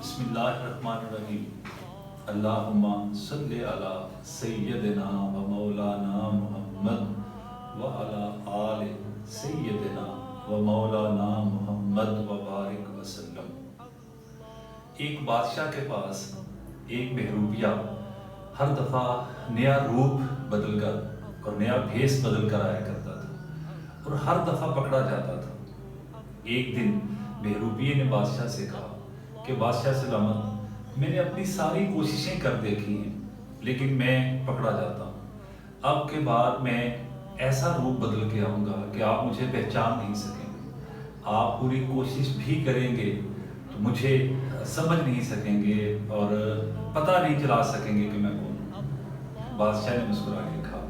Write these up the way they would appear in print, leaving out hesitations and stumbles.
بسم اللہ الرحمن الرحیم اللہم صلی علی سیدنا و مولانا محمد و علی آل سیدنا و مولانا محمد و بارک وسلم۔ ایک بادشاہ کے پاس ایک بہروپیہ ہر دفعہ نیا روپ بدل کر اور نیا بھیس بدل کر آیا کرتا تھا اور ہر دفعہ پکڑا جاتا تھا۔ ایک دن بہروپیے نے بادشاہ سے کہا کہ بادشاہ سلامت، میں نے اپنی ساری کوششیں کر دیکھی ہیں لیکن میں پکڑا جاتا ہوں۔ اب کے بعد میں ایسا روپ بدل کے آؤں گا کہ آپ مجھے پہچان نہیں سکیں گے۔ آپ پوری کوشش بھی کریں گے تو مجھے سمجھ نہیں سکیں گے اور پتہ نہیں چلا سکیں گے کہ میں کون ہوں۔ بادشاہ نے مسکرا کے کہا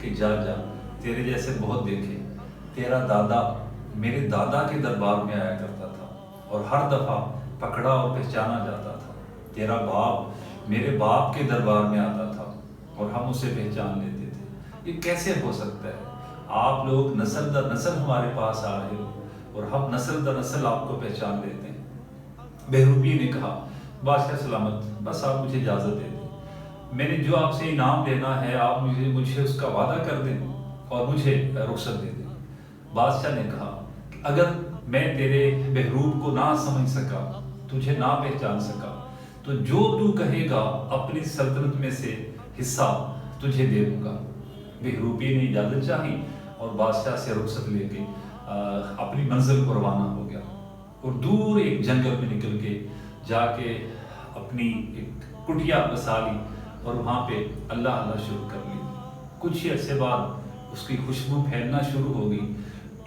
کہ جا تیرے جیسے بہت دیکھے۔ تیرا دادا میرے دادا کے دربار میں آیا کرتا تھا اور ہر دفعہ پکڑا اور پہچانا جاتا تھا۔ تیرا باپ میرے باپ کے دربار میں آتا تھا اور ہم اسے پہچان لیتے تھے۔ یہ کیسے ہو سکتا ہے؟ آپ لوگ نسل در نسل ہمارے پاس آ رہے ہو اور ہم نسل در نسل آپ کو پہچان لیتے ہیں۔ بہروپی نے کہا بادشاہ سلامت، بس آپ مجھے اجازت دے دیں، میں نے جو آپ سے انعام لینا ہے آپ مجھے اس کا وعدہ کر دیں اور مجھے رخصت دے دیں۔ بادشاہ نے کہا کہ اگر میں تیرے بہروپ کو نہ سمجھ سکا، تجھے نہ پہچان سکا، تو جو تو کہے گا اپنی سلطنت میں سے حصہ تجھے دے دوں گا۔ بہروپی نے اجازت چاہی اور بادشاہ سے رخصت لے کے اپنی منزل کو روانہ ہو گیا اور دور ایک جنگل میں نکل کے جا کے اپنی ایک کٹیا بسا لی اور وہاں پہ اللہ اللہ شروع کر لی۔ کچھ ہی عرصے بعد اس کی خوشبو پھیلنا شروع ہو گئی۔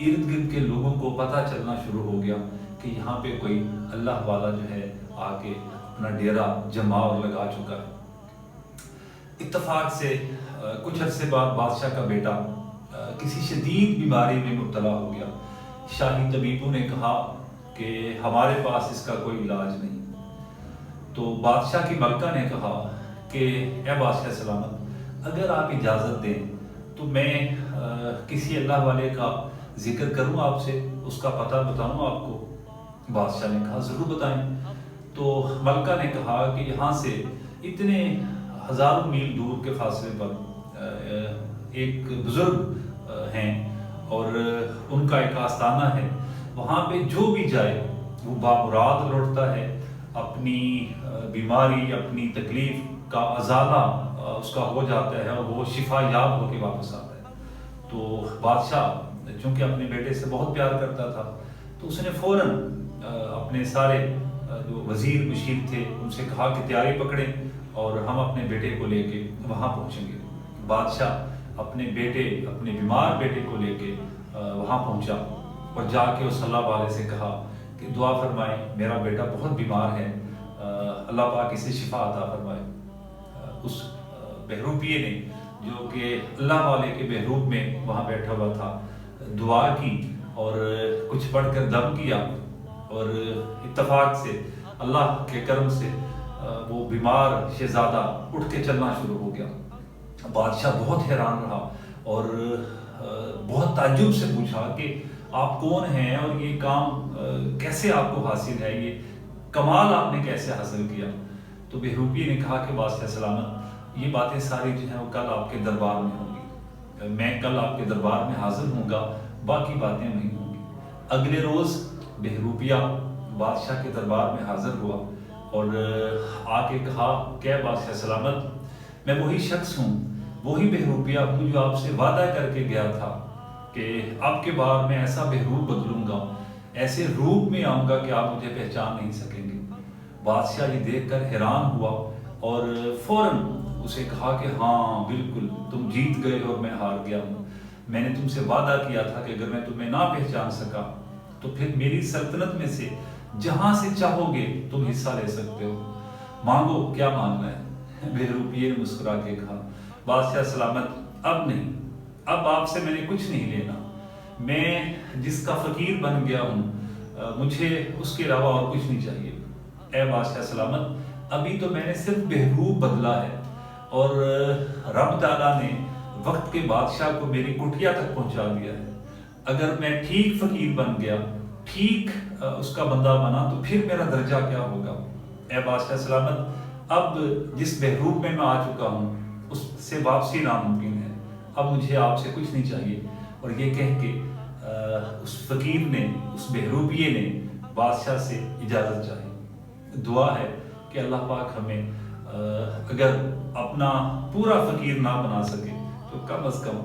ارد گرد کے لوگوں کو پتہ چلنا شروع ہو گیا کہ یہاں پہ کوئی اللہ والا جو ہے آ کے اپنا ڈیرا جما اور لگا چکا ہے۔ اتفاق سے کچھ عرصے بعد بادشاہ کا بیٹا کسی شدید بیماری میں مبتلا ہو گیا۔ شاہی طبیبوں نے کہا کہ ہمارے پاس اس کا کوئی علاج نہیں۔ تو بادشاہ کی ملکہ نے کہا کہ اے بادشاہ سلامت، اگر آپ اجازت دیں تو میں کسی اللہ والے کا ذکر کروں آپ سے، اس کا پتہ بتاؤں آپ کو۔ بادشاہ نے کہا ضرور بتائیں۔ تو ملکہ نے کہا کہ یہاں سے اتنے ہزاروں میل دور کے فاصلے پر ایک بزرگ ہیں اور ان کا ایک آستانہ ہے، وہاں پہ جو بھی جائے وہ بامراد لوٹتا ہے، اپنی بیماری اپنی تکلیف کا ازالہ اس کا ہو جاتا ہے اور وہ شفا یاب ہو کے واپس آتا ہے۔ تو بادشاہ چونکہ اپنے بیٹے سے بہت پیار کرتا تھا تو اس نے فوراً اپنے سارے جو وزیر مشیر تھے ان سے کہا کہ تیاری پکڑیں اور ہم اپنے بیٹے کو لے کے وہاں پہنچیں گے۔ بادشاہ اپنے بیمار بیٹے کو لے کے وہاں پہنچا اور جا کے اس اللہ والے سے کہا کہ دعا فرمائیں، میرا بیٹا بہت بیمار ہے، اللہ پاک اسے شفا عطا فرمائے۔ اس بہروپیے نے جو کہ اللہ والے کے بہروپ میں وہاں بیٹھا ہوا تھا دعا کی اور کچھ پڑھ کر دم کیا اور اتفاق سے اللہ کے کرم سے وہ بیمار شہزادہ اٹھ کے چلنا شروع ہو گیا۔ بادشاہ بہت حیران رہا اور بہت تعجب سے پوچھا کہ آپ کون ہیں اور یہ کام کیسے آپ کو حاصل ہے، یہ کمال آپ نے کیسے حاصل کیا؟ تو بہروپی نے کہا کہ بادشاہ سلامت، یہ باتیں ساری جو ہیں وہ کل آپ کے دربار میں ہوں گی، میں کل آپ کے دربار میں حاضر ہوں گا، باقی باتیں وہیں ہوں گی۔ اگلے روز بہروپیہ بادشاہ کے دربار میں حاضر ہوا اور آ کے کہا کہ اے بادشاہ سلامت، میں وہی شخص ہوں، وہی بہروپیہ ہوں جو آپ سے وعدہ کر کے گیا تھا کہ اب کے بعد میں ایسا بہروپ بدلوں گا، ایسے روپ میں آؤں گا کہ آپ مجھے پہچان نہیں سکیں گے۔ بادشاہ یہ دیکھ کر حیران ہوا اور فوراً اسے کہا کہ ہاں بالکل تم جیت گئے اور میں ہار گیا ہوں۔ میں نے تم سے وعدہ کیا تھا کہ اگر میں تمہیں نہ پہچان سکا تو پھر میری سلطنت میں سے جہاں سے چاہو گے تم حصہ لے سکتے ہو، مانگو کیا مانگنا ہے۔ بہروپیے نے مسکرا کے کہا بادشاہ سلامت، اب نہیں، اب آپ سے میں نے کچھ نہیں لینا، میں جس کا فقیر بن گیا ہوں مجھے اس کے علاوہ اور کچھ نہیں چاہیے۔ اے بادشاہ سلامت، ابھی تو میں نے صرف بہروپ بدلا ہے اور رب تعالیٰ نے وقت کے بادشاہ کو میری کٹیا تک پہنچا دیا ہے۔ اگر میں ٹھیک فقیر بن گیا، ٹھیک اس کا بندہ بنا تو پھر میرا درجہ کیا ہوگا۔ اے بادشاہ سلامت، اب جس محروب میں آ چکا ہوں اس سے واپسی ناممکن ہے، اب مجھے آپ سے کچھ نہیں چاہیے۔ اور یہ کہہ کے اس فقیر نے، اس محروبیے نے بادشاہ سے اجازت چاہی۔ دعا ہے کہ اللہ پاک ہمیں اگر اپنا پورا فقیر نہ بنا سکے تو کم از کم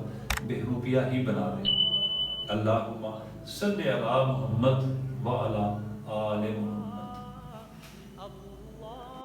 محروبیہ ہی بنا دے۔ اللہم صلی علی محمد وعلی آل محمد۔